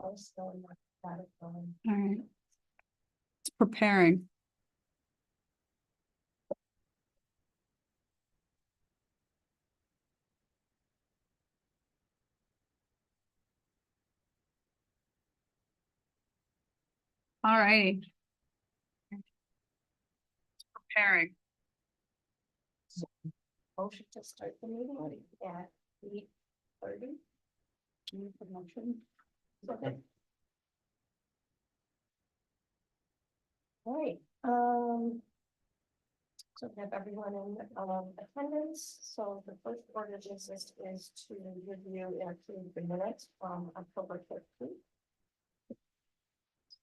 I was still not got it going. All right. It's preparing. All righty. Preparing. Motion to start the meeting at 8:30. Any promotion? Okay. All right, so we have everyone in attendance. So the first order of business is to review and approve the minutes from October 15th.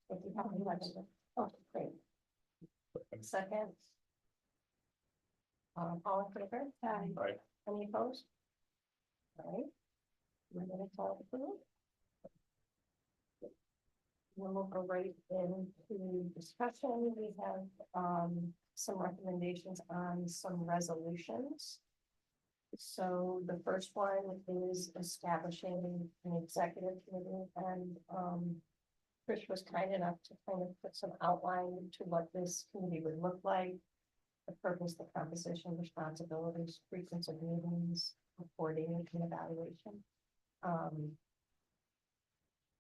If you have any questions, oh, great. Second. All in favor? Aye. Any opposed? All right. The minutes are approved. Then we'll go right into discussion. We have some recommendations on some resolutions. So the first one is establishing an executive committee, and Chris was kind enough to kind of put some outline to what this committee would look like. The purpose, the composition, responsibilities, frequency of meetings, reporting, and evaluation.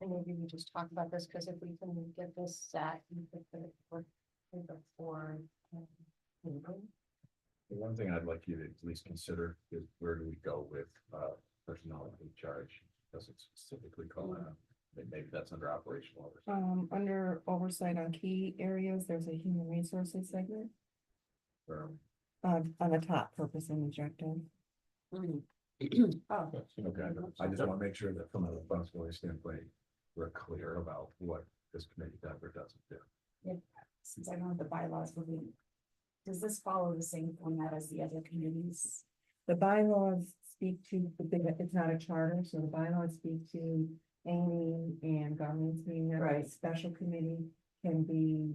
And maybe we just talk about this, because if we can get this set, you could put it for before. The one thing I'd like you to at least consider is where do we go with personnel in charge? Doesn't specifically call out. Maybe that's under operational oversight. Under oversight on key areas, there's a human resources segment, Or- on the top, purpose and objective. Oh, Okay, I just want to make sure that from a responsibility standpoint, we're clear about what this committee does or doesn't do. Since I know the bylaws will be, does this follow the same format as the other communities? The bylaws speak to the big, it's not a charter, so the bylaws speak to Amy and governance being that a Right. special committee can be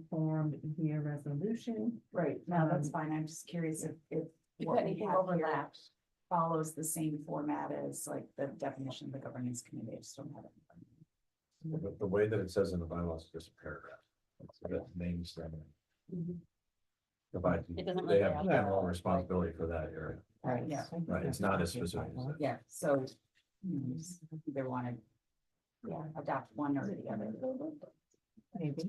formed via resolution. Right, no, that's fine, I'm just curious if If what we anything have here overlaps. follows the same format as like the definition of the governance committee, I just don't have it. The way that it says in the bylaws is just a paragraph. So that names them. Provide, It doesn't they really have have- general responsibility for that area. Right, yeah, I think Right, it's that's not as copy of specific as bylaws. that. yeah, so just either want to, yeah, adopt one or the other. Maybe.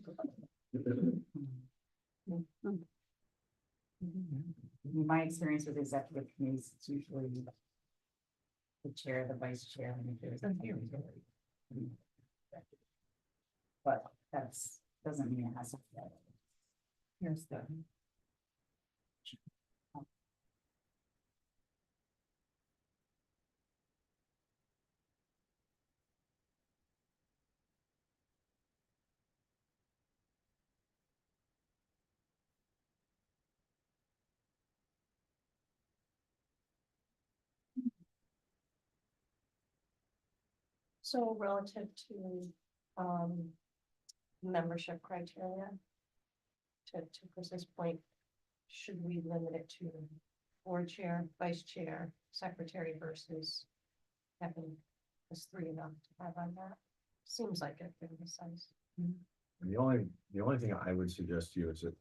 In my experience with executive committees, it's usually the chair, the vice chair, and if there's a hearing. But that's, doesn't mean it has to be. Here's the. So relative to membership criteria, to Chris's point, should we limit it to board chair, vice chair, secretary versus having this three enough to have on that? Seems like it given the size. And the only thing I would suggest to you is that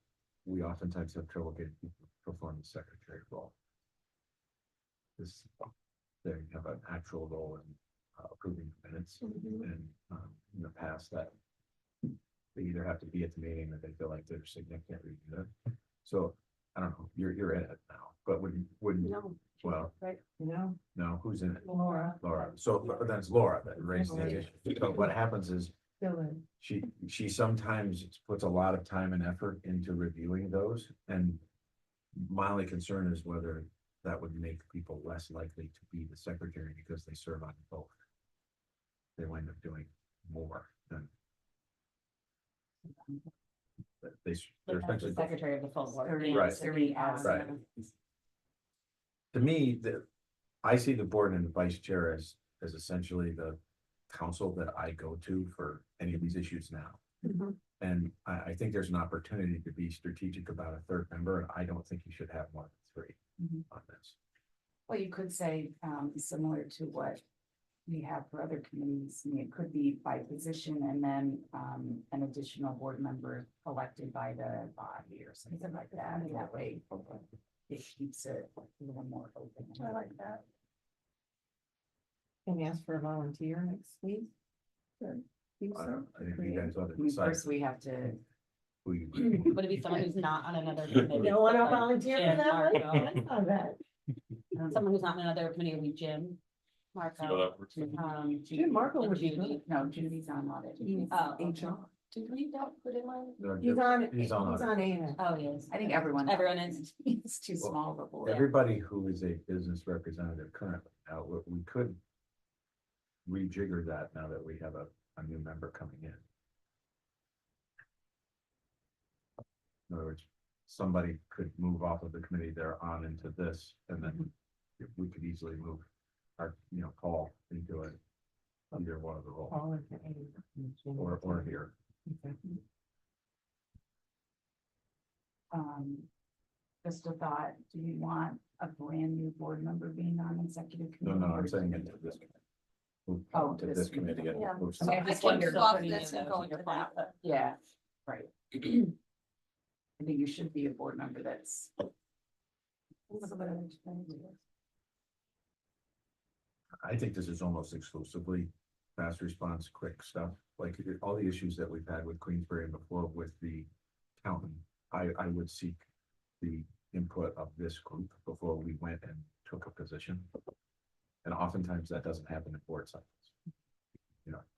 we oftentimes have trouble getting people to perform the secretary role. This, they have an actual role in approving minutes, and in the past that they either have to be at the meeting or they feel like they're significantly good. So I don't know, you're in it now, but wouldn't, No. well, Right. No, no, who's in it? Laura, Laura. So but then it's Laura that raised the issue. So what happens is fill in. she sometimes puts a lot of time and effort into reviewing those, and my only concern is whether that would make people less likely to be the secretary because they serve on both. They wind up doing more than they're essentially. Secretary of the full board. Right. Serving as. Right. To me, I see the board and the vice chair as essentially the council that I go to for any of these issues now. And I think there's an opportunity to be strategic about a third member, and I don't think you should have more than three on this. Well, you could say, similar to what we have for other committees. I mean, it could be by position and then, an additional board member elected by the body or something like that. And that way, it keeps it a little more open. I like that. Can we ask for a volunteer next week? Sure. I think you guys ought to I mean, decide first we have to, who you. Would it be someone who's not on another committee? You don't want to Like volunteer Jim, for that one? Marco? That's not bad. Someone who's not on another committee would be Jim, Marco. Jim Marco and would be Judy. good. no, Judy's on audit. He's Oh, okay. HR. Did we not put him on? He's on A. Oh, yes. I think everyone. Everyone is. It's too small of a board. Everybody who is a business representative currently, now, we could rejigger that now that we have a new member coming in. In other words, somebody could move off of the committee they're on into this, and then we could easily move our, Paul into it. Either one of the roles, Paul into A. or here. Exactly. Just a thought, do you want a brand new board member being on executive No, committee? I'm saying into this. Move Oh, to this this committee and Yeah. move I mean, I some- just I can wonder- swap putting this in and those go in your into that. plan. Yeah, right. I think you should be a board member that's. A little bit of experience. I think this is almost exclusively fast response, quick stuff, like all the issues that we've had with Queensbury and before with the county. I would seek the input of this group before we went and took a position. And oftentimes that doesn't happen in board cycles.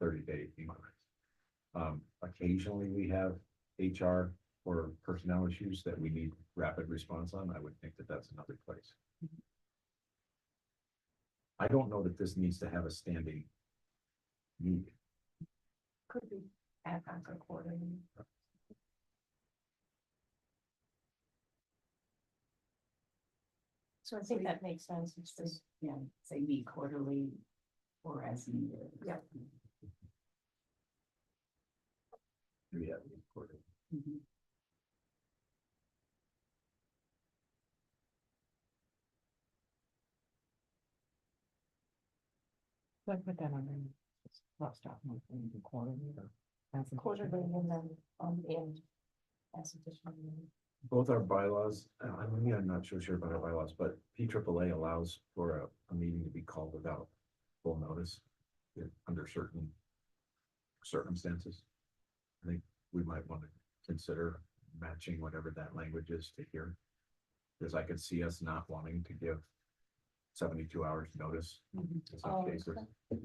30-day increments. Occasionally we have HR or personnel issues that we need rapid response on. I would think that that's another place. I don't know that this needs to have a standing meeting. Could be ad hoc or quarterly. So I think that makes sense. It's just, Yeah, say meet quarterly or as needed. Yep. Maybe have it recorded. Mhm. So I put that on there. Let's stop monthly and quarterly. That's a quarterly and then and as additional. Both our bylaws, I'm not so sure about our bylaws, but PAAA allows for a meeting to be called without full notice. Under certain circumstances. I think we might want to consider matching whatever that language is to here. Because I could see us not wanting to give 72 hours notice in some Oh, cases. okay.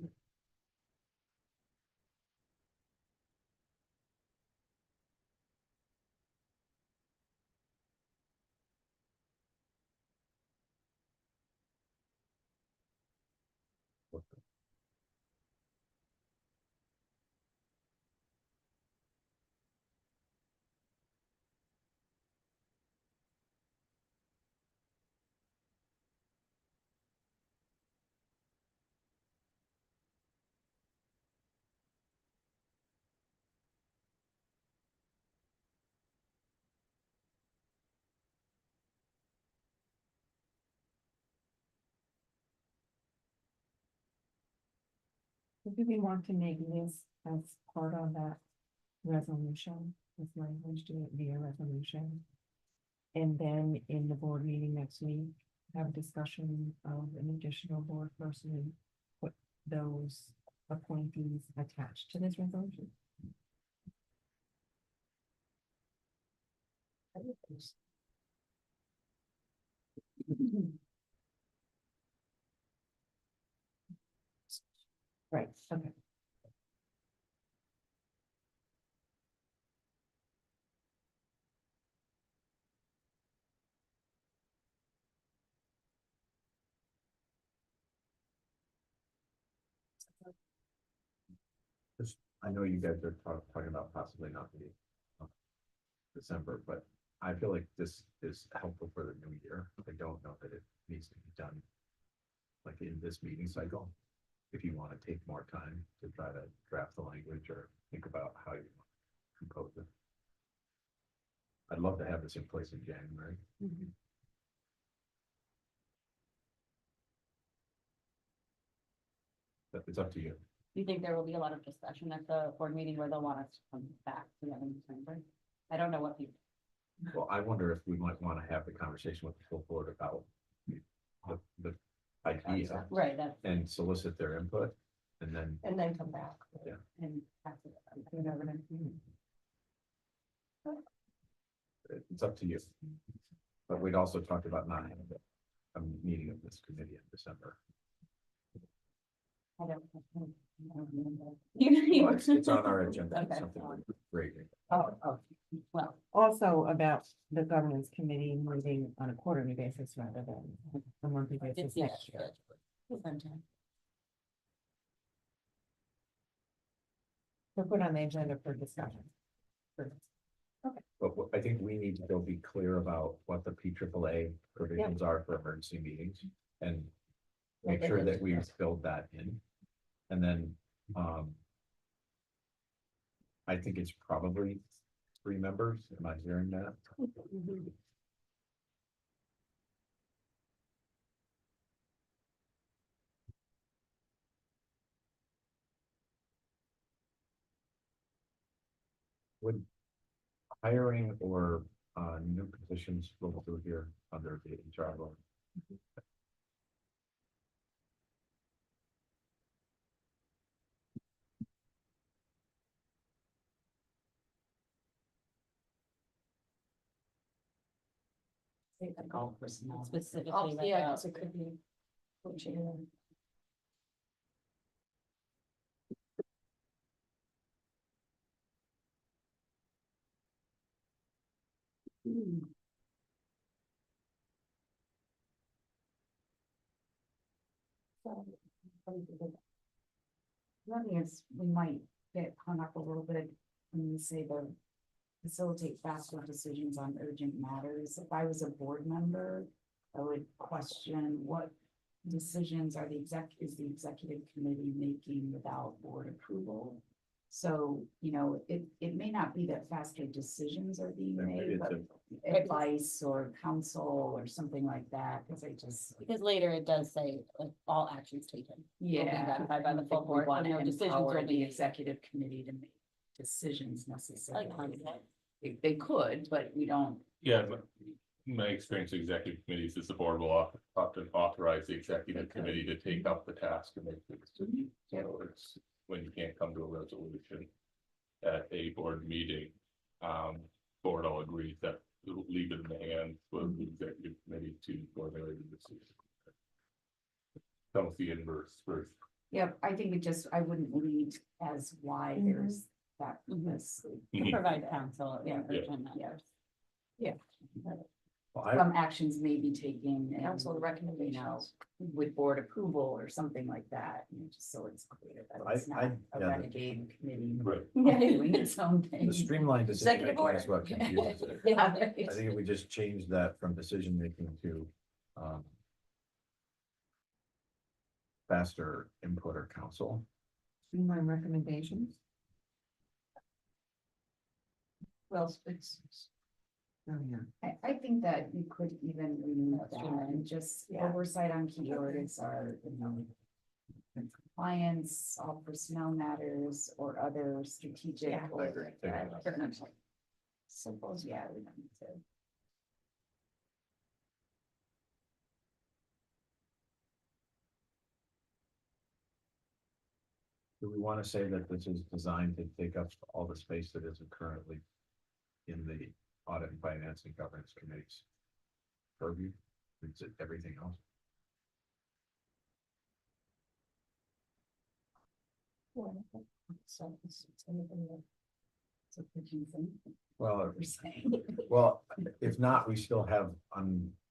Do we want to make this as part of that resolution, this language, do it via resolution? And then in the board meeting next week, have a discussion of an additional board person and put those appointees attached to this resolution? Right, okay. I know you guys are talking about possibly not meeting December, but I feel like this is helpful for the new year. I don't know that it needs to be done like in this meeting cycle. If you want to take more time to try to draft the language or think about how you want to compose it. I'd love to have this in place in January. But it's up to you. Do you think there will be a lot of discussion at the board meeting where they'll want us to come back together in December? I don't know what people. Well, I wonder if we might want to have the conversation with the full board about the idea Right, that's, and solicit their input. And then come back. and that's it. it's up to you. But we'd also talked about not having a meeting of this committee in December. I don't. Well, it's on our agenda. It's Okay. something we're grading. Oh, well, Also about the governance committee meeting on a quarterly basis rather than a monthly I did basis see that. next year. Sometime. So put on the agenda for discussion. But I think we need to go be clear about what the PAAA provisions are for emergency meetings and make sure that we build that in. And then, I think it's probably 3 members. Am I hearing that? Would hiring or new positions roll through here under the HR law? Like all personnel. Specifically. Oh, like, yeah, because it could be. coaching. So, one thing is, we might get hung up a little bit when you say the facilitate faster decisions on urgent matters. If I was a board member, I would question what decisions are is the executive committee making without board approval? So, it may not be that faster decisions are being Maybe made, but advice or counsel or something like that, because I just. Because later it does say, like, all actions taken. will be Yeah. ratified by the full board, Want and to no decisions empower will the be. executive committee to make decisions necessarily. Like, They could, but we don't. Yeah, but my experience with executive committees is the board will often authorize the executive Okay. committee to take up the task and make the decision. Yep. So it's when you can't come to a resolution at a board meeting, board all agrees that it'll leave it in the hands of the executive committee to formulate a decision. That was the inverse first. Yep, I think I wouldn't lead as why there's that. Mhm. this- To provide counsel. in Yeah. urgent matters. Well, I, Some actions may be taken. and, Council recommendations. With board approval or something like that, just so it's clear that it's not a yeah, renegade committee Right. doing its own thing. the streamlined decision Executive making is order. what confuses it. Yeah, I think if we just change that from decision making to, faster input or counsel. Streamline recommendations. Well, it's. Oh, yeah. I think that you could even remove that and just Yeah. oversight on key areas are, compliance, all personnel matters or other strategic. Yeah. or- I agree. Simple as, yeah, we don't need to. Do we want to say that this is designed to take up all the space that isn't currently in the audit and finance and governance committees purview? Is it everything else? So it's anything that. It's a confusing, Well, what we're saying. well, if not, we still have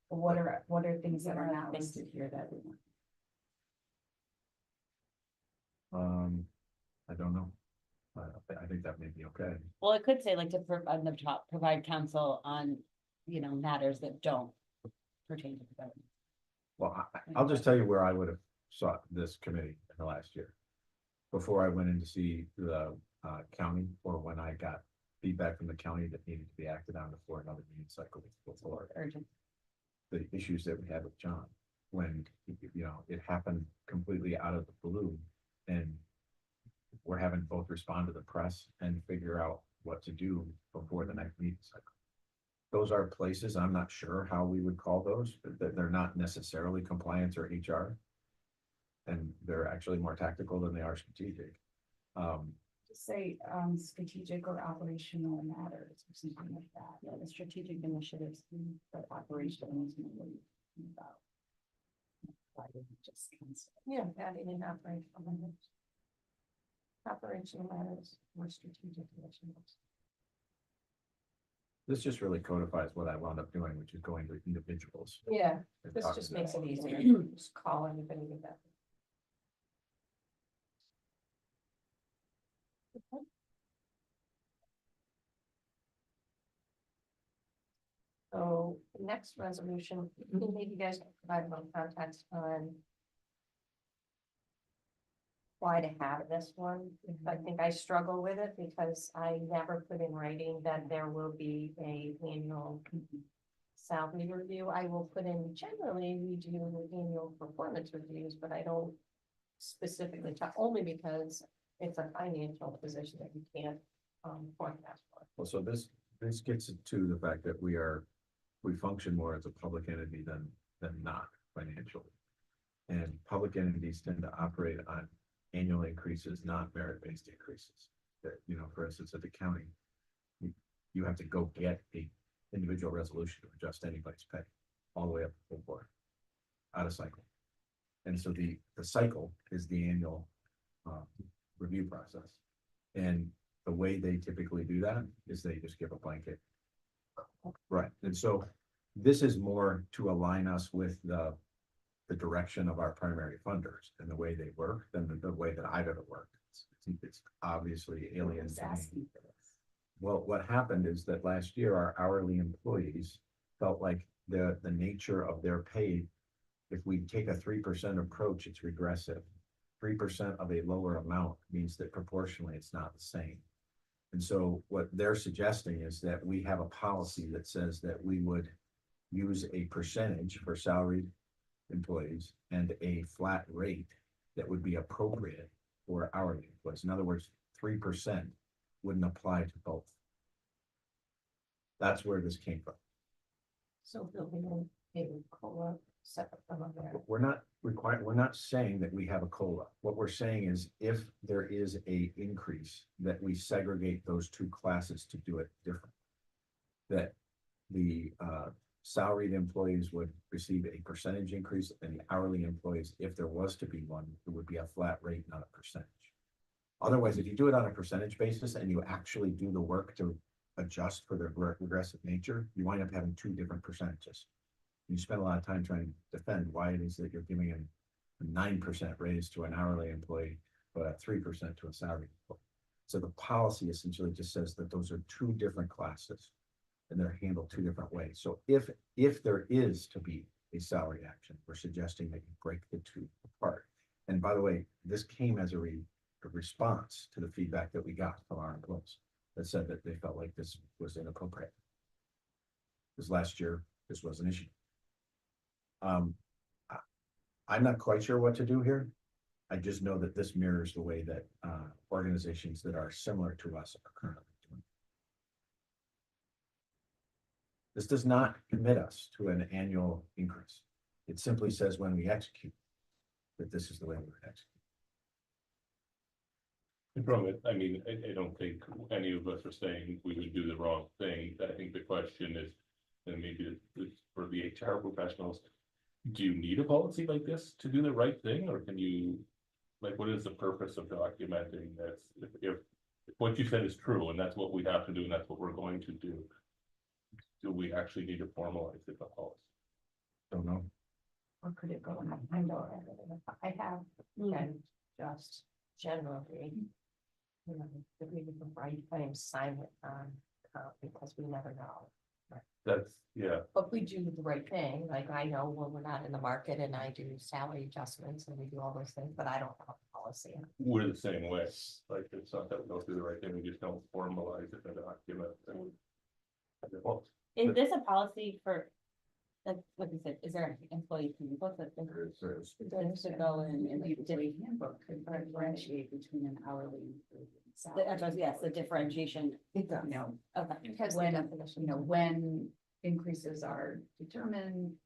What are things that are not listed here that we want? I don't know. I think that may be okay. Well, it could say like on the top, provide counsel on, matters that don't pertain to the government. Well, I'll just tell you where I would have sought this committee in the last year. Before I went in to see the county, or when I got feedback from the county that needed to be acted on before another meeting cycle before Urgent. the issues that we had with John. When, it happened completely out of the blue And we're having both respond to the press and figure out what to do before the next meeting cycle. Those are places, I'm not sure how we would call those, but they're not necessarily compliance or HR. And they're actually more tactical than they are strategic. Just say, strategic or operational matters or something like that. Yeah, the strategic initiatives. But operational is not what you're about. Why didn't you just cancel? Yeah, adding in operational matters. Operational matters or strategic initiatives. This just really codifies what I wound up doing, which is going to individuals. Yeah, and this talking just to makes them. it easier, just call anybody with that. So the next resolution, maybe you guys can provide a little context on why to have this one. I think I struggle with it because I never put in writing that there will be a annual salary review. I will put in generally, we do annual performance reviews, but I don't specifically talk, only because it's a financial position that you can't forecast for. Well, so this gets to the fact that we function more as a public entity than not financially. And public entities tend to operate on annual increases, not merit-based increases. That, you know, for instance, at the county, you have to go get a individual resolution to adjust anybody's pay all the way up to full board, out of cycle. And so the cycle is the annual review process. And the way they typically do that is they just give a blanket. Right, and so this is more to align us with the direction of our primary funders and the way they work than the way that I've ever worked. It's obviously alien Who's to me. asking for this? Well, what happened is that last year, our hourly employees felt like the nature of their pay, if we take a 3% approach, it's regressive. 3% of a lower amount means that proportionally it's not the same. And so what they're suggesting is that we have a policy that says that we would use a percentage for salaried employees and a flat rate that would be appropriate for hourly employees. In other words, 3% wouldn't apply to both. That's where this came from. So building in a COLA separate from a merit. We're not saying that we have a COLA. What we're saying is if there is a increase, that we segregate those two classes to do it different. That the salaried employees would receive a percentage increase and the hourly employees, if there was to be one, it would be a flat rate, not a percentage. Otherwise, if you do it on a percentage basis and you actually do the work to adjust for their regressive nature, you wind up having two different percentages. You spend a lot of time trying to defend why it is that you're giving a 9% raise to an hourly employee, but a 3% to a salaried employee. So the policy essentially just says that those are two different classes and they're handled two different ways. So if there is to be a salary action, we're suggesting that you break the two apart. And by the way, this came as a response to the feedback that we got from our employees that said that they felt like this was inappropriate. Because last year, this was an issue. I'm not quite sure what to do here. I just know that this mirrors the way that organizations that are similar to us are currently doing. This does not commit us to an annual increase. It simply says when we execute that this is the way we would execute. From it, I mean, I don't think any of us are saying we would do the wrong thing. I think the question is, and maybe it's for the HR professionals, do you need a policy like this to do the right thing, or can you, like, what is the purpose of documenting this? If what you said is true, and that's what we have to do, and that's what we're going to do, we actually need to formalize it, the policy? Don't know. Or could it go, I know, I have, and just generally, you know, that we would write claims, sign it on, because we never know. That's, yeah, But we do the right thing, like I know when we're not in the market and I do salary adjustments and we do all those things, but I don't have a policy. we're the same way. Like, it's not that we don't do the right thing, we just don't formalize it in a document. Is this a policy for like you said, is there an employee handbook that they There's- to go in and The like, employee handbook could differentiate between an hourly. yes, the differentiation, It does. You know, okay. It has the when, definition. you know, when increases are determined.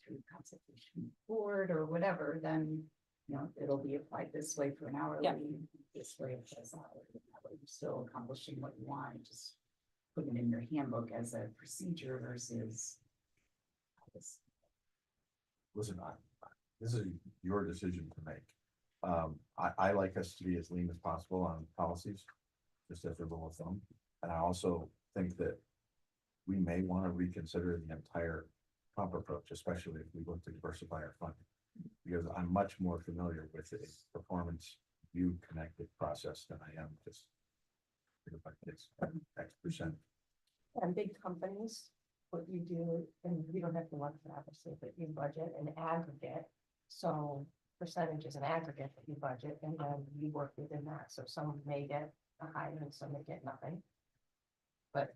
Through consultation board or whatever, then, you know, it'll be applied this way for an hourly. Yeah. This way it says hourly, that way you're still accomplishing what you want, just put it in your handbook as a procedure versus. Listen, this is your decision to make. I like us to be as lean as possible on policies, just as a rule of thumb. And I also think that we may want to reconsider the entire comp approach, especially if we look to diversify our funding. Because I'm much more familiar with a performance view connected process than I am just. If it's X%. And big companies, what you do, and you don't have to look for obviously, but you budget an aggregate. So percentage is an aggregate that you budget and then you work within that. So some may get a higher and some may get nothing. But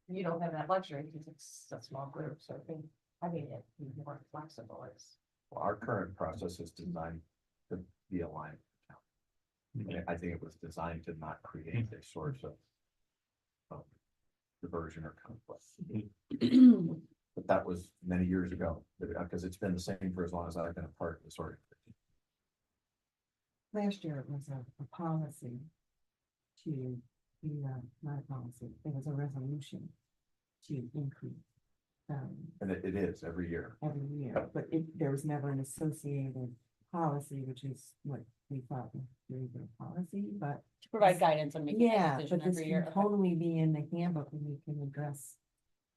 you don't have that luxury because it's a small group. So I think having it be more flexible is. Well, our current process is designed to be aligned. I think it was designed to not create a source of diversion or conflict. But that was many years ago, because it's been the same for as long as I've been a part of this organization. Last year it was a policy to be, not a policy, it was a resolution to increase. And it is every year. Every year, but there was never an associated policy, which is what we thought was very good policy, but. To provide guidance on making Yeah, a decision but this every can year. totally be in the handbook and we can address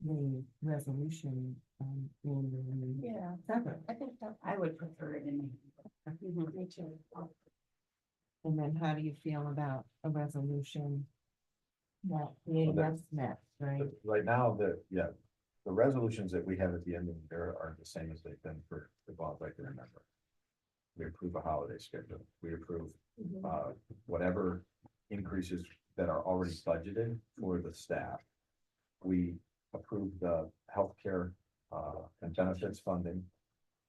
the resolution, in the. Yeah. Separate. I think that I would prefer it in. me too. And then how do you feel about a resolution? That the Well, that- ADS met, right? Right now, the resolutions that we have at the end of the year are the same as they've been for the bond, I can remember. We approve a holiday schedule, we approve whatever increases that are already budgeted for the staff. We approve the healthcare and benefits funding.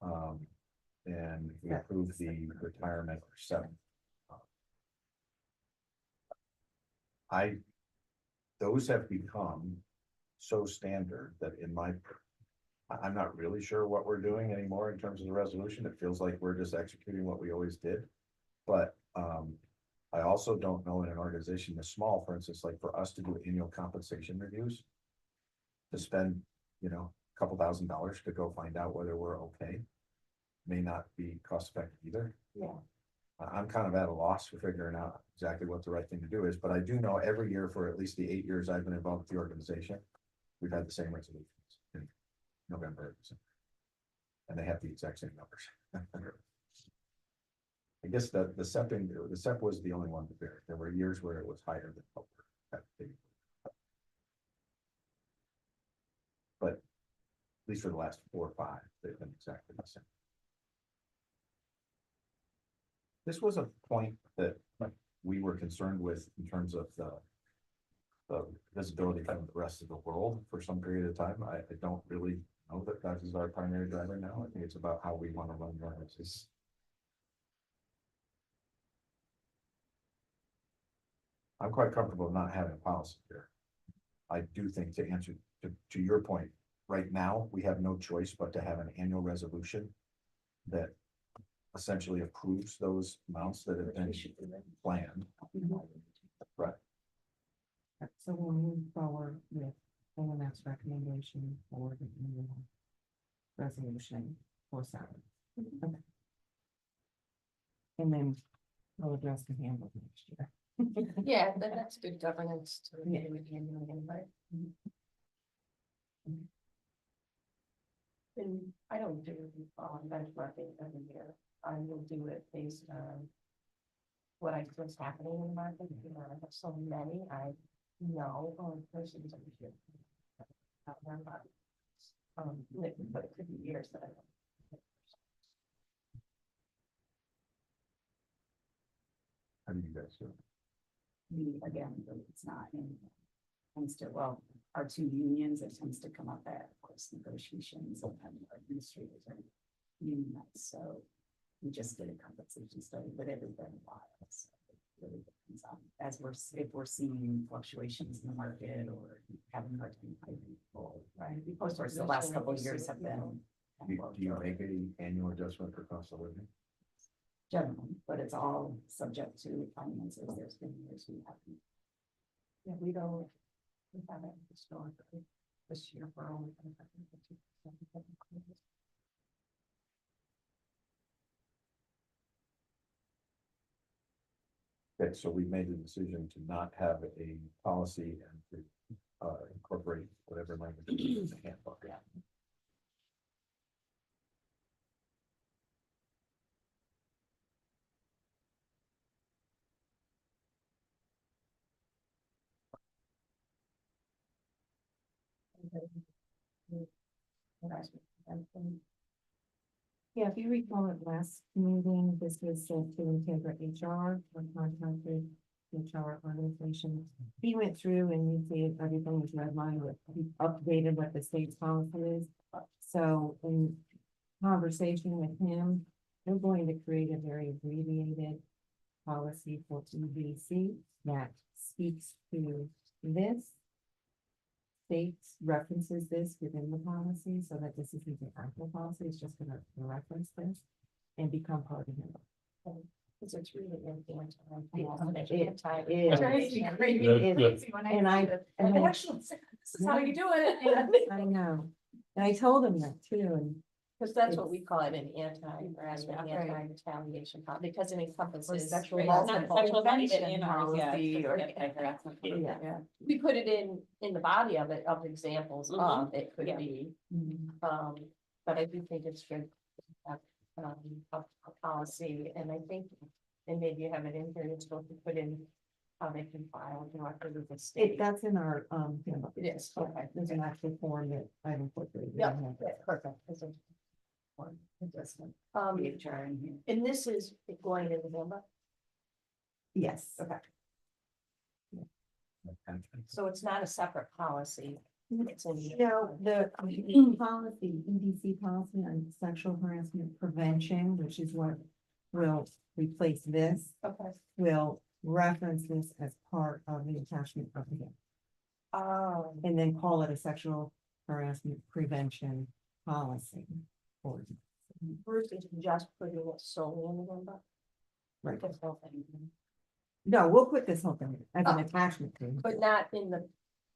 And we approve the retirement or seven. Those have become so standard that I'm not really sure what we're doing anymore in terms of the resolution. It feels like we're just executing what we always did. But I also don't know in an organization this small, for instance, like for us to do annual compensation reviews. To spend, a couple $1,000s to go find out whether we're okay. May not be cost effective either. Yeah. I'm kind of at a loss for figuring out exactly what the right thing to do is, but I do know every year for at least the 8 years I've been involved with the organization, we've had the same resolutions in November. and December. And they have the exact same numbers. I guess the SEP was the only one that varied. There were years where it was higher than what we're at. But at least for the last 4 or 5, they've been exactly the same. This was a point that we were concerned with in terms of the visibility from the rest of the world for some period of time. I don't really know that that is our primary driver now. I think it's about how we want to run the organization. I'm quite comfortable not having a policy here. I do think to answer to your point, right now, we have no choice but to have an annual resolution that essentially approves those amounts that have been planned. Right. So we'll move forward with OMS recommendation for the annual resolution for salary. Okay. And then we'll address the handbook next year. Yeah, that's good governance to review with the annual invite. And I don't do benchmarking every year. I will do it based on what I what's happening in the market. I have so many, I know, person's I'm sure. But it could be years that I don't. How do you guys do? Me, again, it's not in. tends to, well, our two unions, it tends to come up at, of course, negotiations and then our administrators are unionized, so we just did a compensation study, but it has been a while, so it really depends on, if we're seeing fluctuations in the market or having hard time finding people, right? Of course, the last couple of years have been. Do you make any annual adjustment for cost of living? Generally, but it's all subject to finances, there's been years we haven't. Yeah, we don't, we haven't historically, this year we're only gonna have 2%. Okay, so we made the decision to not have a policy and to incorporate whatever language is in the handbook. Yeah. Yeah, if you recall at last meeting, this was sent to Integra HR, or contacted HR organization. He went through and you see everything was redlined with, he updated what the state's policy is. So in conversation with him, they're going to create a very abbreviated policy for EDC that speaks to this. States references this within the policy so that this isn't the actual policy, it's just gonna reference this and become part of it. Because it's really influenced on. And Actually, this is how you do it. I know, and I told him that too, and Because that's what we call it, an anti-harassment, anti-retaliation, because it encompasses. Sexual Right, assault not sexual prevention harassment in ours, yeah, policy or- anti-harassment. yeah. We put it in the body of it, of examples of, it could Yeah. be, Mhm. but I do think it's good. to have, a policy, and I think, and maybe you have it in here, you're supposed to put in how they can file directly with the state. That's in our, handbook. It is, okay. There's an actual form that I've incorporated. in Yeah, here. that's perfect. That's a one adjustment. HR in here. And this is going in November, Yes. okay, And so it's not a separate policy. It's in. No, the policy, EDC policy on sexual harassment prevention, which is what will replace this, Okay. will reference this as part of the attachment of the, and then call it a sexual harassment prevention policy. Or, Bruce is just putting it solely in November. right, That's all thing. no, we'll put this whole thing as an Oh. attachment to. But not in the,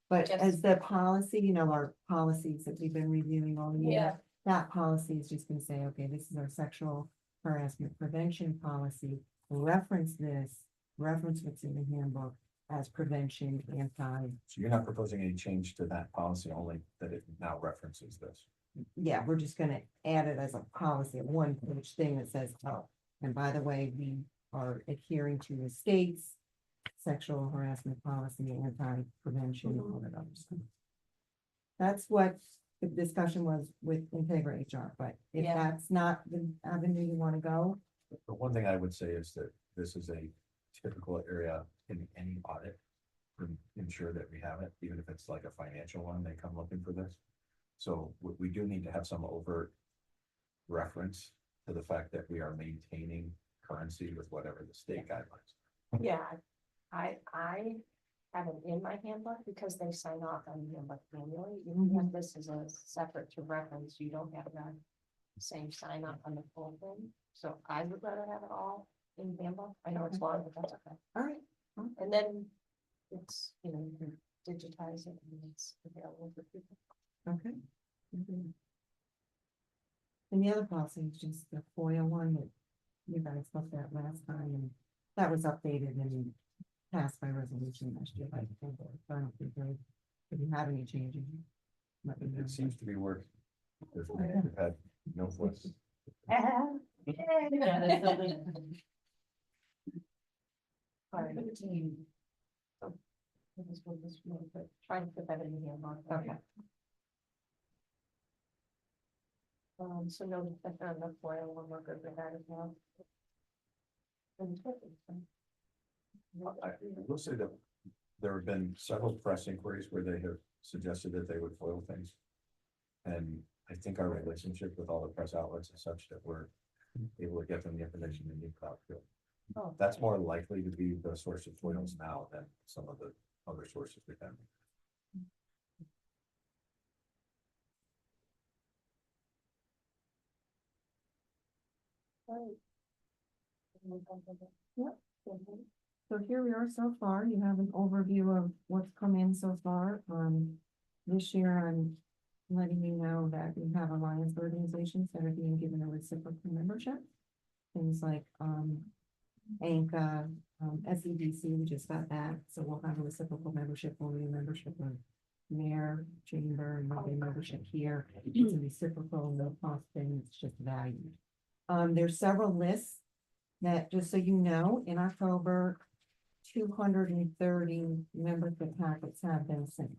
But just- as the policy, our policies that we've been reviewing all year. Yeah. That policy is just gonna say, okay, this is our sexual harassment prevention policy, reference this, reference what's in the handbook as prevention, anti. So you're not proposing any change to that policy, only that it now references this. Yeah, we're just gonna add it as a policy, a one-page thing that says, oh, and by the way, we are adhering to the state's sexual harassment policy, anti-prevention, all that other stuff. That's what the discussion was with Integra HR, but if Yeah. that's not the avenue you wanna go, The one thing I would say is that this is a typical area in any audit. To ensure that we have it, even if it's like a financial one, they come looking for this. So we do need to have some overt reference to the fact that we are maintaining currency with whatever the state guidelines. yeah, I have it in my handbook because they sign off on the handbook annually. If you have this as a separate to reference, you don't have the same sign off on the full thing. So I would rather have it all in handbook. I know it's long, but that's okay. all right. And then it's, you can digitize it and it's available for people. Okay. Mhm. And the other policy is just the FOIA one that you guys looked at last time, and that was updated and passed by resolution last year by the full board. So I don't think there, if you have any changes. let me know. It seems to be working. We've had no voice. Alright. So, this will just, trying to put that in the handbook. Okay. So no, that's not enough FOIA, we're good with that as well. And I will say that there have been several press inquiries where they have suggested that they would foil things. And I think our relationship with all the press outlets is such that we're able to get them the information they need without failing. Oh, That's more likely to be the source of foils now than some of the other sources we've had. right. So here we are so far. You have an overview of what's come in so far. This year I'm letting you know that we have alliance organizations that are being given a reciprocal membership. Things like, ANCA, SEDC, we just got that, so we'll have a reciprocal membership, only a membership of mayor, chamber, and maybe membership here. It's a reciprocal, no cost thing, it's just valued. There's several lists that, just so you know, in October, 230 membership packets have been sent.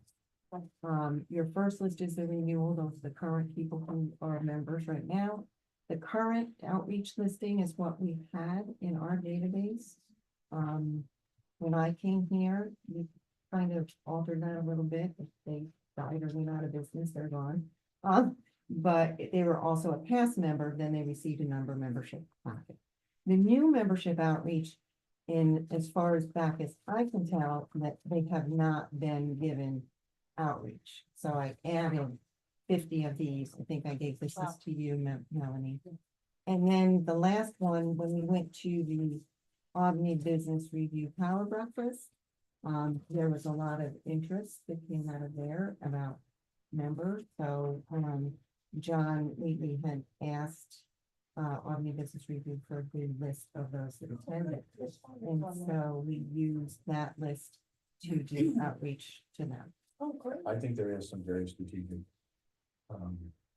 Your first list is the renewal, those are the current people who are members right now. The current outreach listing is what we had in our database. When I came here, we kind of altered that a little bit. If they died or went out of business, they're gone. But if they were also a past member, then they received a membership packet. The new membership outreach, in as far as back as I can tell, that they have not been given outreach. So I added 50 of these. I think I gave this list to you, Melanie. And then the last one, when we went to the Albany Business Review Power Breakfast, there was a lot of interest that came out of there about members. So, John Wheatley had asked Albany Business Review for a good list of those that attended. And so we used that list to do outreach to them. Oh, great. I think there is some very strategic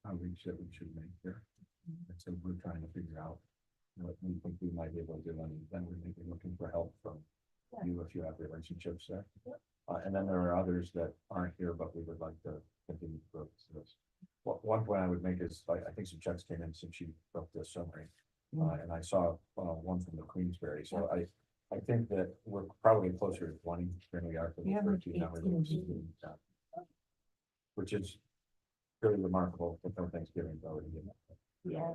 outreach that we should make here. And so we're trying to figure out what we think we might be able to do, and then we may be looking for help from you if you have relationships there. And then there are others that aren't here, but we would like to continue to grow this. One point I would make is, I think some checks came in since you wrote this summary. And I saw one from the Queensberry, so I think that we're probably closer to 20 than we are for the Yeah, 13 numbers that we're seeing, which is really remarkable with no Thanksgiving already. Yeah.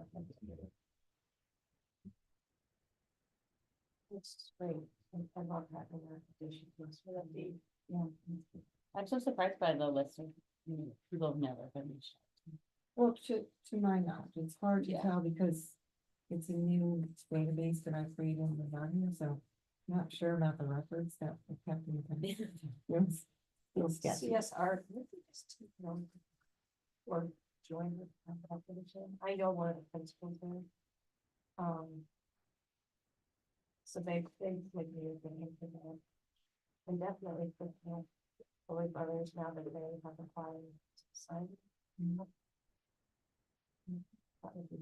It's great. I love having that addition. It's really, Yeah. I'm so surprised by the list of people who've never been reached out to. Well, to my knowledge, it's hard to Yeah. tell because it's a new database that I created in the here, so I'm not sure about the records that were kept in the. Still sketchy. CSR. Or join the population. I know one of the principals there. So they like me into that. And definitely for the Holy Brothers now that they have applied to sign. That would be.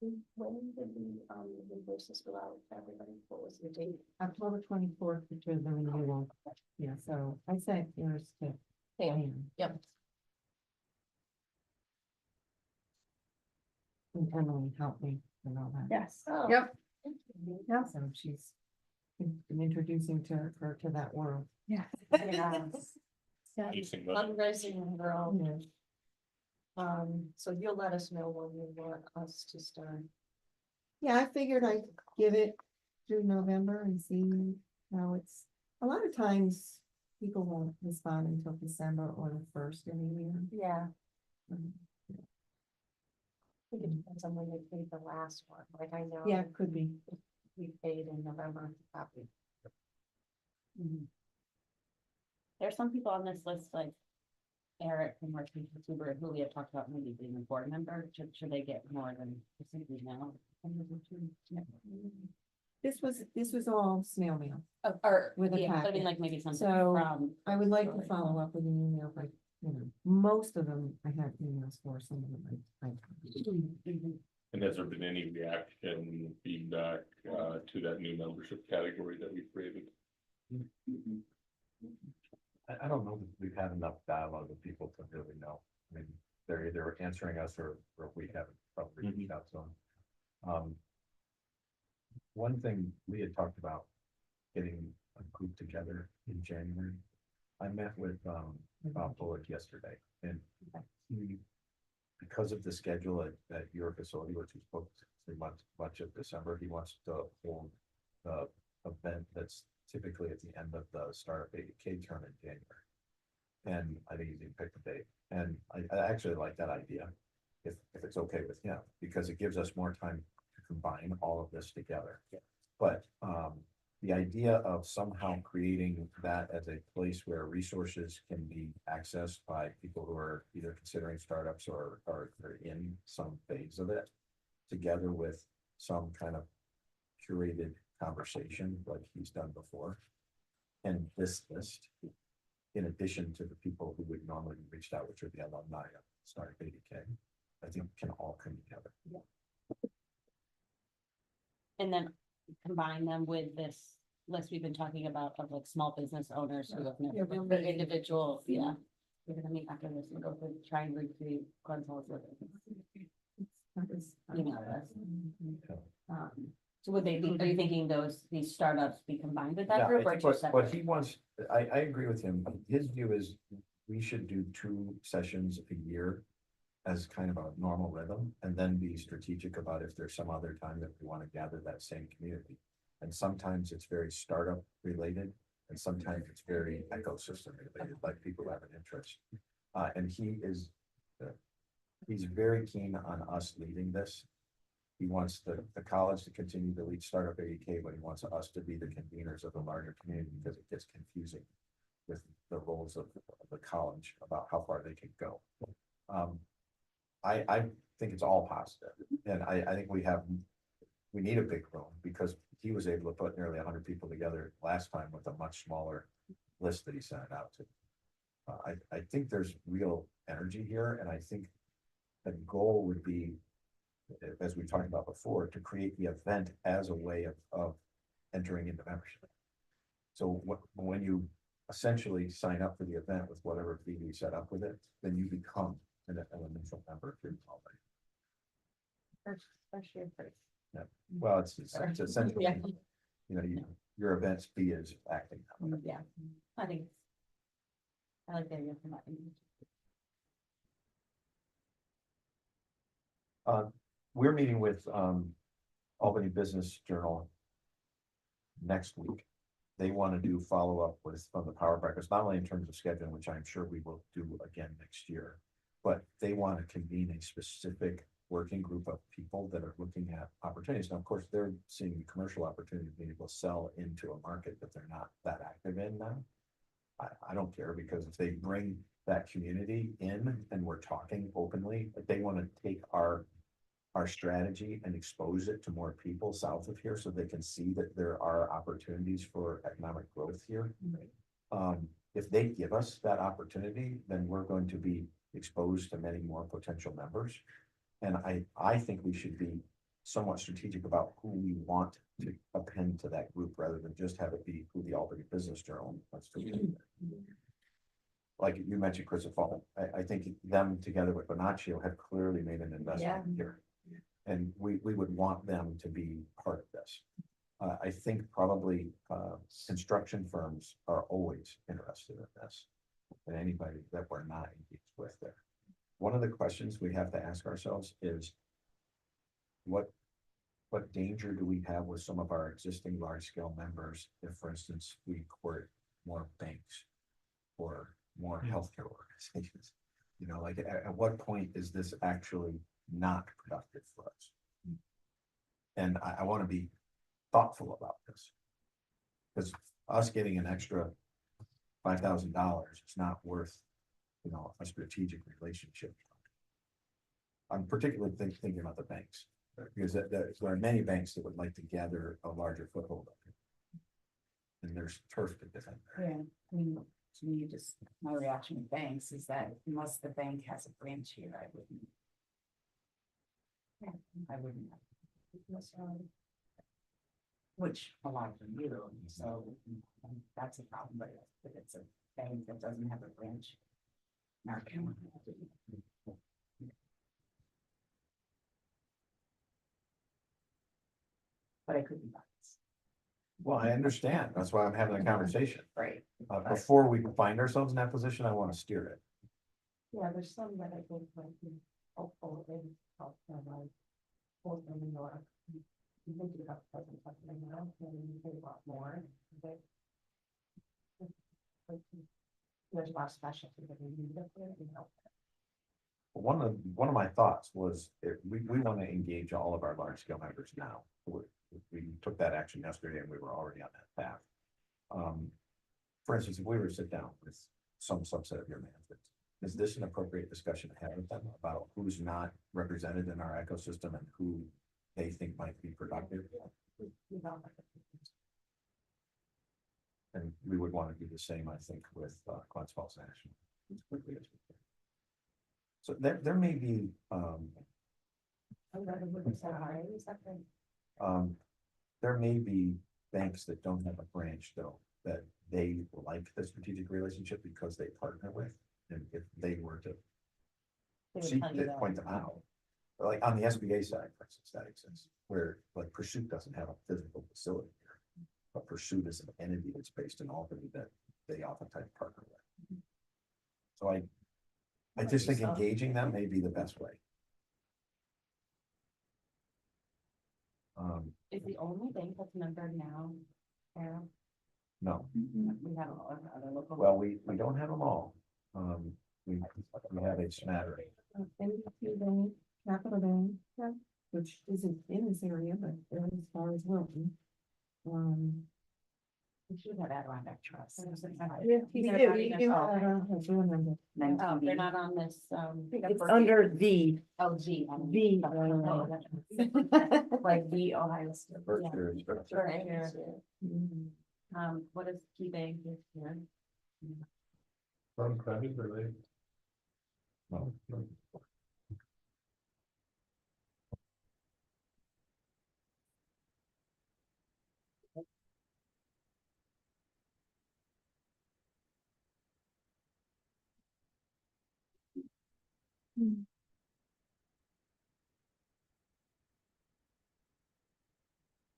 When did the invoices go out to everybody? What was the date? October 24th, which is the renewal. Yeah, so I sent yours to. Pam. Yep. And Emily helped me and all that. Yes. Oh. Yep. Yeah. So she's been introducing her to that world. Yeah. Using the- Fundraising girl. Yeah. So you'll let us know when you want us to start. Yeah, I figured I'd give it through November and see how it's, a lot of times people won't respond until December or the first of the year. Yeah. Mhm. I think it depends on when they paid the last one, like I know. Yeah, it could be. We paid in November. Copy. There's some people on this list, like Eric from March Tuber, who we have talked about maybe being a board member. Should they get more than simply now? This was all snail mail. Or, With a yeah, but I packet. mean, like maybe something So, from. I would like to follow up with an email, but, most of them I have emails for, some of them I. And has there been any reaction, feedback, to that new membership category that we created? I don't know that we've had enough dialogue with people to really know. I mean, they're either answering us or we haven't probably reached out to them. one thing we had talked about getting a group together in January. I met with Bob Bullock yesterday and he, because of the schedule at your facility, which is booked through much of December, he wants to hold the event that's typically at the end of the Startup 80K term in January. And I think he's gonna pick the date. And I actually like that idea, if it's okay with him, because it gives us more time to combine all of this together. But the idea of somehow creating that as a place where resources can be accessed by people who are either considering startups or are in some phase of it, together with some kind of curated conversation like he's done before. And this list, in addition to the people who would normally be reached out, which are the alumni of Startup 80K, I think can all come together. And then combine them with this list we've been talking about of like small business owners who have never, the individuals, yeah. We're gonna meet after this and go through, try and recreate Gonzalez living. You know this. So would they be, are you thinking these startups be combined with that Yeah, group I or think just what separate? he wants, I agree with him. His view is we should do 2 sessions a year as kind of a normal rhythm, and then be strategic about if there's some other time that we want to gather that same community. And sometimes it's very startup related, and sometimes it's very ecosystem related, like people who have an interest. And he's very keen on us leading this. He wants the college to continue to lead Startup 80K, but he wants us to be the conveners of the larger community because it gets confusing with the roles of the college about how far they can go. I think it's all positive, and I think we need a big room because he was able to put nearly 100 people together last time with a much smaller list that he sent it out to. I think there's real energy here, and I think the goal would be, as we talked about before, to create the event as a way of entering into membership. So when you essentially sign up for the event with whatever fee we set up with it, then you become an initial member if you're already. First year first. Yeah, well, it's essentially, Yeah. Your event's fee is acting. Yeah, I think. I like the idea from that. We're meeting with Albany Business Journal next week. They want to do follow-up from the power breakfast, not only in terms of scheduling, which I'm sure we will do again next year, but they want to convene a specific working group of people that are looking at opportunities. Now, of course, they're seeing the commercial opportunity being able to sell into a market that they're not that active in now. I don't care, because if they bring that community in and we're talking openly, if they want to take our strategy and expose it to more people south of here so they can see that there are opportunities for economic growth here. If they give us that opportunity, then we're going to be exposed to many more potential members. And I think we should be somewhat strategic about who we want to append to that group rather than just have it be who the Albany Business Journal wants to be. Like you mentioned, Chris Fall, I think them together with Bonaccio have clearly made an investment here. And we would want them to be part of this. I think probably construction firms are always interested in this, and anybody that we're not engaged with there. One of the questions we have to ask ourselves is what danger do we have with some of our existing large-scale members if, for instance, we court more banks or more healthcare organizations? Like at what point is this actually not productive for us? And I want to be thoughtful about this, because us getting an extra $5,000 is not worth, a strategic relationship. I'm particularly thinking about the banks, because there are many banks that would like to gather a larger foothold up here. And there's turf to defend there. Yeah, I mean, to me, just my reaction to banks is that unless the bank has a branch here, I wouldn't. Which a lot of them do, so that's a problem, but if it's a bank that doesn't have a branch in our county. but I could be biased. Well, I understand. That's why I'm having a conversation. Right. Before we find ourselves in that position, I want to steer it. Yeah, there's some that I think might be helpful in healthcare, like, both in New York. You think you have present something now, and you pay a lot more, but. There's a lot of specialty that we need up there, you know. One of my thoughts was, we want to engage all of our large scale members now. We took that action yesterday and we were already on that path. For instance, if we were to sit down with some subset of your management, is this an appropriate discussion to have with them about who's not represented in our ecosystem and who they think might be productive? You know, And we would want to do the same, I think, with Glens Falls National. As quickly as we can. So there may be, I'm not even so high, is that right? there may be banks that don't have a branch though, that they like the strategic relationship because they partner with. And if they were to They would seek tell you to that. point them out, like on the SBA side, for instance, that exists, where like Pursuit doesn't have a physical facility here. But Pursuit is an entity that's based in Albany that they oftentimes partner with. So I just think engaging them may be the best way. Is the only bank that's membered now, Sarah? No, We have other local. well, we don't have them all. We have a smattering. NBC Bank, Capital Bank, yeah, which isn't in this area, but they're as far as Wilton. We should have Adirondack Trust. Yeah, These we are do, not we even- do, oh, I have to remember. Oh, they're not on this, It's under the, LG. the. Like the Ohio State. Berkshire is better. What is Key Bank here? From credit or they? No.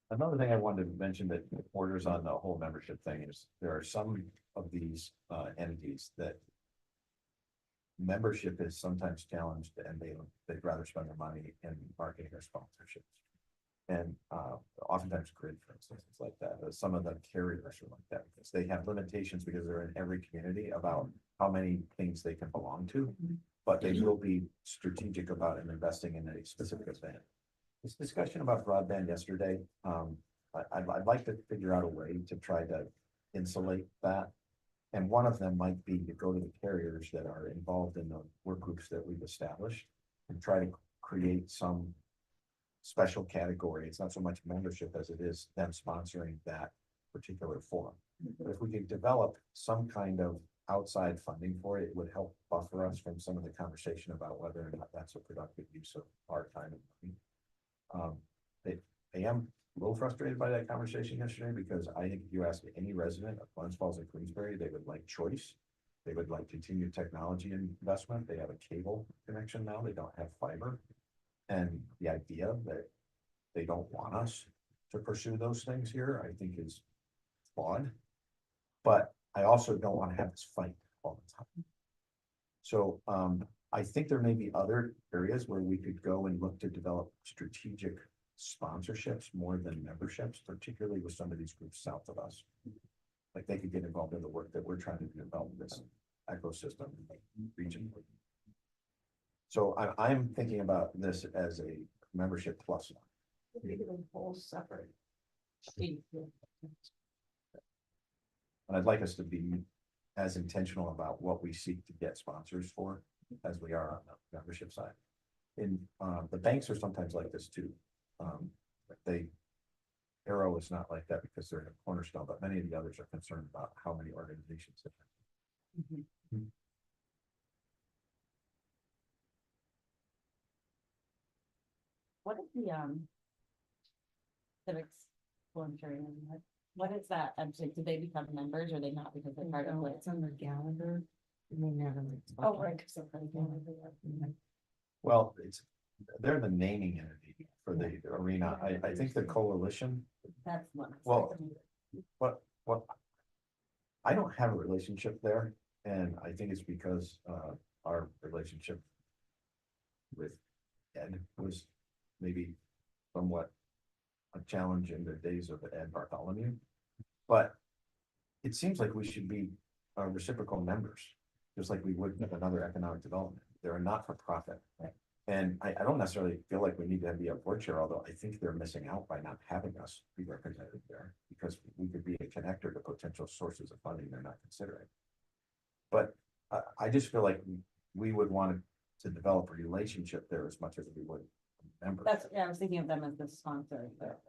Another thing I wanted to mention that borders on the whole membership thing is there are some of these entities that membership is sometimes challenged and they'd rather spend their money in marketing or sponsorships. And oftentimes grid, for instance, is like that. Some of the carriers are like that because they have limitations because they're in every community about how many things they can belong to. But they will be strategic about investing in a specific event. This discussion about broadband yesterday, I'd like to figure out a way to try to insulate that. And one of them might be to go to the carriers that are involved in the work groups that we've established and try to create some special category. It's not so much membership as it is them sponsoring that particular forum. But if we could develop some kind of outside funding for it, it would help buffer us from some of the conversation about whether or not that's a productive use of our time and money. I am a little frustrated by that conversation yesterday because I think if you ask any resident of Glens Falls and Queensbury, they would like choice. They would like continued technology investment. They have a cable connection now. They don't have fiber. And the idea that they don't want us to pursue those things here, I think is flawed. But I also don't want to have this fight all the time. So I think there may be other areas where we could go and look to develop strategic sponsorships more than memberships, particularly with some of these groups south of us. Like they could get involved in the work that we're trying to develop this ecosystem regionally. So I'm thinking about this as a membership plus one. Maybe the whole separate. And I'd like us to be as intentional about what we seek to get sponsors for as we are on the membership side. And the banks are sometimes like this too. Arrow is not like that because they're in a cornerstone, but many of the others are concerned about how many organizations. What is the, civics volunteering, what is that? Do they become members or they not because they're part of No, it? it's under Gallagher. I mean, never mind. Oh, right, 'cause they're pretty good. Well, they're the naming entity for the arena. I think the coalition, That's one. Well, what? I don't have a relationship there, and I think it's because, our relationship with Ed was maybe somewhat a challenge in the days of Ed Bartholomew. But it seems like we should be, reciprocal members, just like we would with another economic development. They're a not-for-profit. And I don't necessarily feel like we need to be a board chair, although I think they're missing out by not having us be represented there. Because we could be a connector to potential sources of funding they're not considering. But I just feel like we would want to develop a relationship there as much as we would members. That's, yeah, I was thinking of them as the sponsor, but.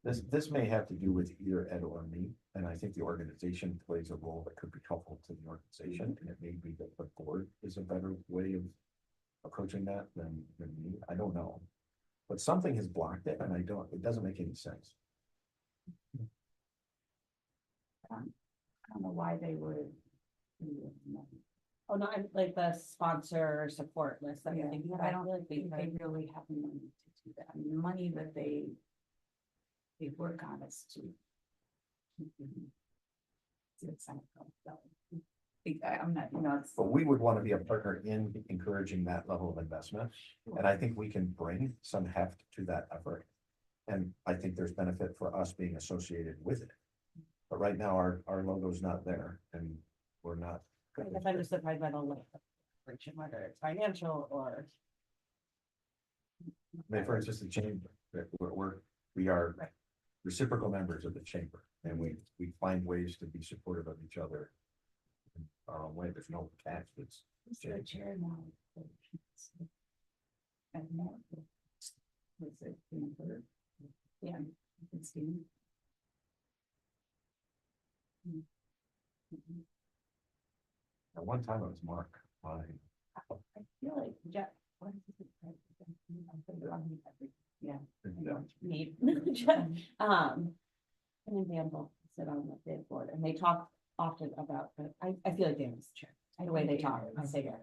This may have to do with either Ed or me, and I think the organization plays a role that could be helpful to the organization, and it may be that the board is a better way of approaching that than me, I don't know. But something has blocked it, and it doesn't make any sense. I don't know why they would. Oh, no, I'm like the sponsor support list. I'm Yeah, thinking but I about, don't like, think they really have the money to do that. I mean, the money that they work on is to. I'm not, it's. But we would want to be a partner in encouraging that level of investment, and I think we can bring some heft to that effort. And I think there's benefit for us being associated with it. But right now, our logo's not there, and we're not. I guess I'm just surprised by the list, whether it's financial or. I mean, for instance, the chamber, that we are reciprocal members of the chamber, and we find ways to be supportive of each other. In our own way, there's no catch that's. Who's the chair now? And that was it, yeah, it's Steve. At one time, it was Mark. I feel like Jeff. What is it? Yeah. Need, an example, sit on the bid board, and they talk often about, but I feel like Dan's the chair, the way they talk, I say, yeah.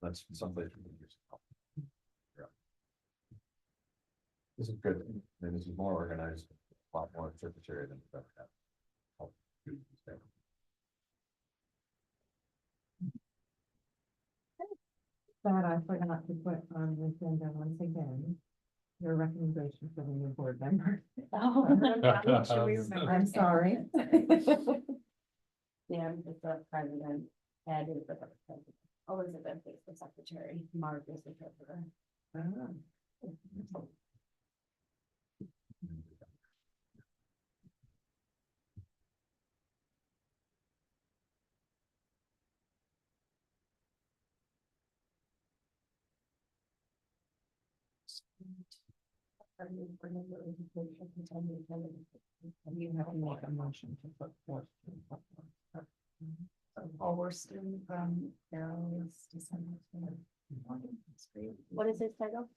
That's someplace we can use. Yeah. This is good, and this is more organized, a lot more secretary than we've ever had. I'll do this thing. That I forgot to put on the agenda once again. Your recommendation for the new board member. Oh. I'm sorry. Dan is the president, Ed is the vice president, Elizabeth is the secretary, Mark is the treasurer. You have to make a motion to put forth. All we're still from Carol is December. What is his title?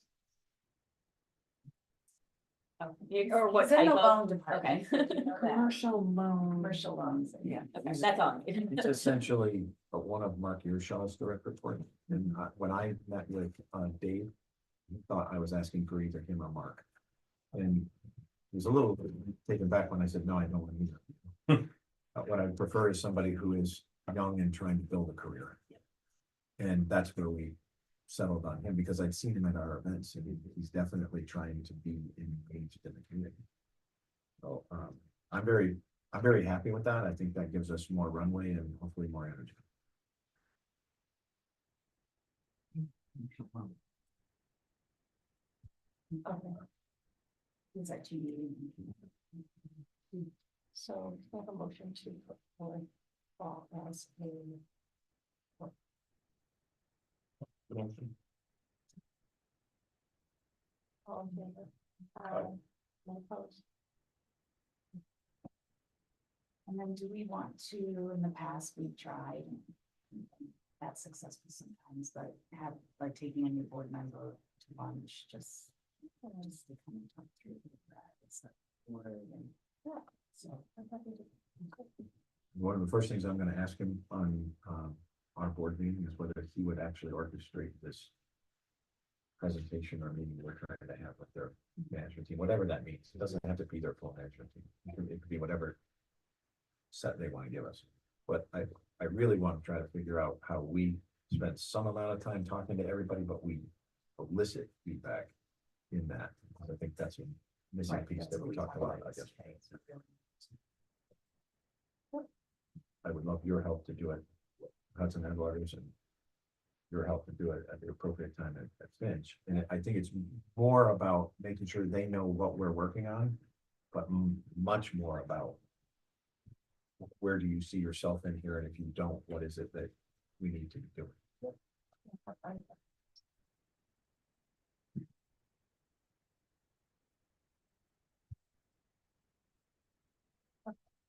Oh, Or what's in the loan department? Okay. Commercial loan. Commercial loans, yeah. Okay, that's all. It's essentially one of Mark Yershaw's direct report, and when I met with Dave, he thought I was asking for either him or Mark. And he was a little taken back when I said, no, I don't want either. What I prefer is somebody who is young and trying to build a career. And that's where we settled on him, because I'd seen him at our events, and he's definitely trying to be engaged in the community. So I'm very happy with that. I think that gives us more runway and hopefully more energy. Okay. Is that you? So I have a motion to put forward Paul as a. All in favor? No opposed? And then do we want to, in the past, we've tried, that's successful sometimes, but have, like, taking a new board member to lunch, just to come and talk through that, it's a word and. So. One of the first things I'm gonna ask him on, our board meeting is whether he would actually orchestrate this presentation or meeting we're trying to have with their management team, whatever that means. It doesn't have to be their full management team. It could be whatever set they want to give us. But I really want to try to figure out how we spend some amount of time talking to everybody, but we elicit feedback in that. I think that's a missing piece that we talked about, I guess. I would love your help to do it, Hudson Headwaters, and your help to do it at the appropriate time at Finch. And I think it's more about making sure they know what we're working on, but much more about where do you see yourself in here, and if you don't, what is it that we need to be doing?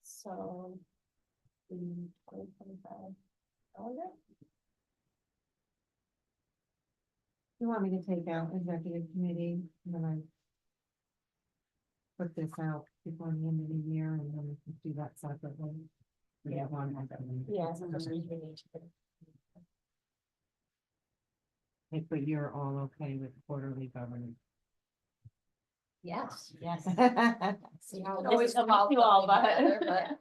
So, the 2025 calendar. You want me to take out executive committee, and then I put this out before the end of the year, and then we can do that separately. Yeah. Yes. But you're all okay with quarterly governance? Yes. Yes. See how it Always always come all up to all, together, but.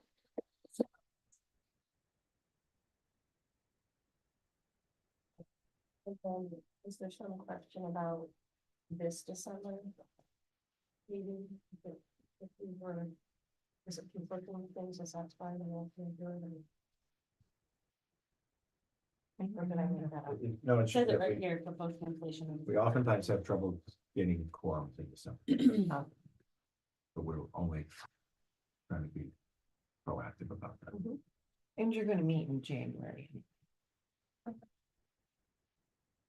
And then, is there some question about this December? Meeting, if we were, is it conflicting with things, is that why they won't do it? Or did I make that up? No, it's Says just it that right we, here for post completion. we oftentimes have trouble getting quorums in December. But we're only trying to be proactive about that. And you're gonna meet in January.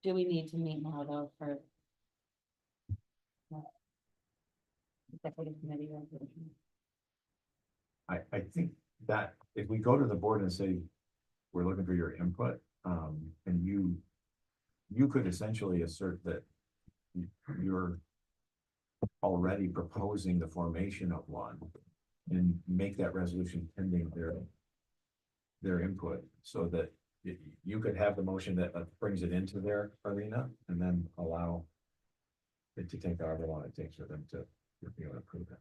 Do we need to meet now though for? Executive committee resolution? I think that if we go to the board and say, we're looking for your input, and you could essentially assert that you're already proposing the formation of one and make that resolution pending their input, so that you could have the motion that brings it into their arena and then allow it to take however long it takes for them to review and approve it.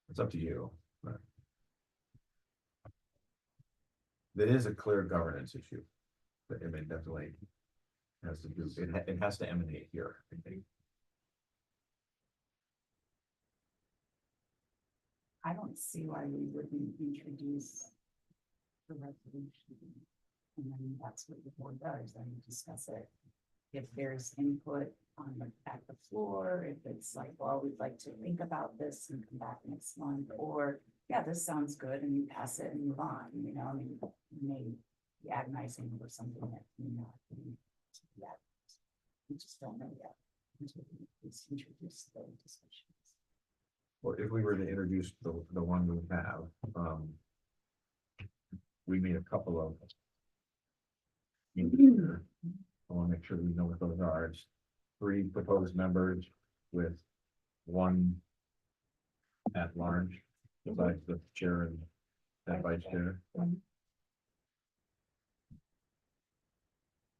It's up to you, but that is a clear governance issue. But I mean, definitely has to do, it has to emanate here, I think. I don't see why we wouldn't introduce the resolution. And then that's what the board does, then you discuss it. If there's input on at the floor, if it's like, well, we'd like to think about this and come back next month, or, yeah, this sounds good, and you pass it and move on, you know, I mean, you may be agonizing over something that you're not doing yet. We just don't know yet. Until we at least introduce the discussions. Well, if we were to introduce the one we have, we made a couple of. I want to make sure we know what those are. It's 3 proposed members with 1 at large, besides the chair and vice chair.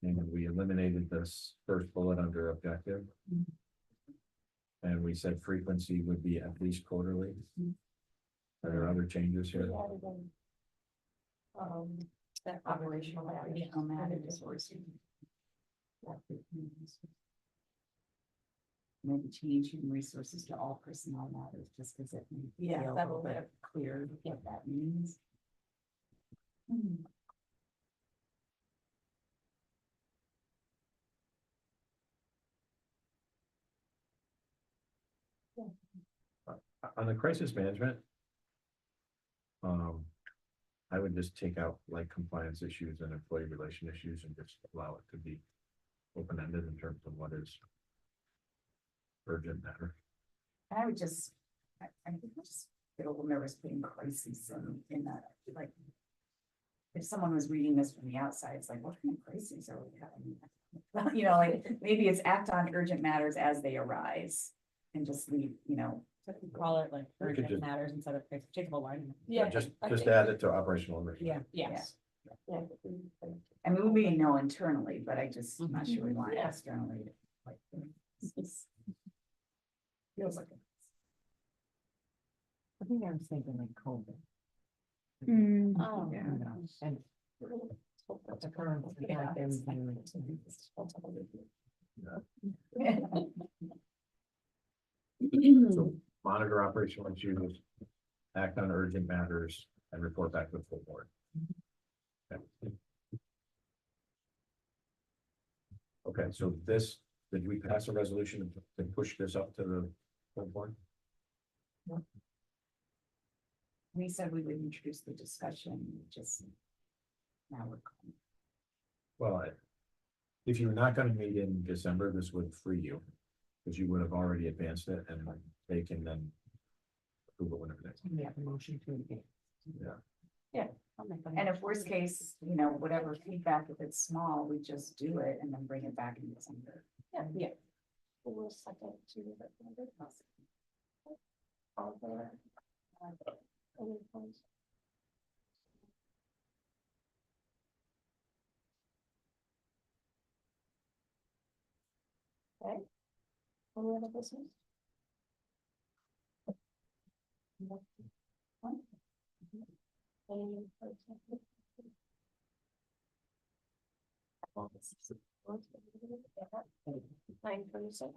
And we eliminated this first bullet under objective. And we said frequency would be at least quarterly. Are there other changes We here? added in, that operational matters. Maybe change human resources to all personnel matters, just because it may be Yeah, a that'll little bit clear what that means. On the crisis management. I would just take out like compliance issues and employee relation issues and just allow it to be open-ended in terms of what is urgent matter. I would just, I think I just get a little nervous putting crises in that, like. If someone was reading this from the outside, it's like, what kind of crises are we having? You know, like, maybe it's act on urgent matters as they arise. And just leave, you know, Call it like We could urgent just- matters instead of particular line. Just I just think- add it to operational emergency. Yeah, yes. Yeah. I mean, we may know internally, but I just, I'm not sure we want Yeah. externally. Like, this feels like. I think I was thinking like COVID. Hmm. Oh. You know, and the current, like everything. So monitor operational issues, act on urgent matters, and report back to the full board. Okay. Okay, so this, did we pass a resolution to push this up to the full board? We said we would introduce the discussion, just. Now we're. Well, if you're not gonna meet in December, this would free you, because you would have already advanced it, and they can then approve it whenever next. We have a motion to engage. And if worst case, whatever feedback, if it's small, we just do it and then bring it back in December. Yeah. We'll second to the. All there. Any points? Okay. Any other business? Any? Nine 26.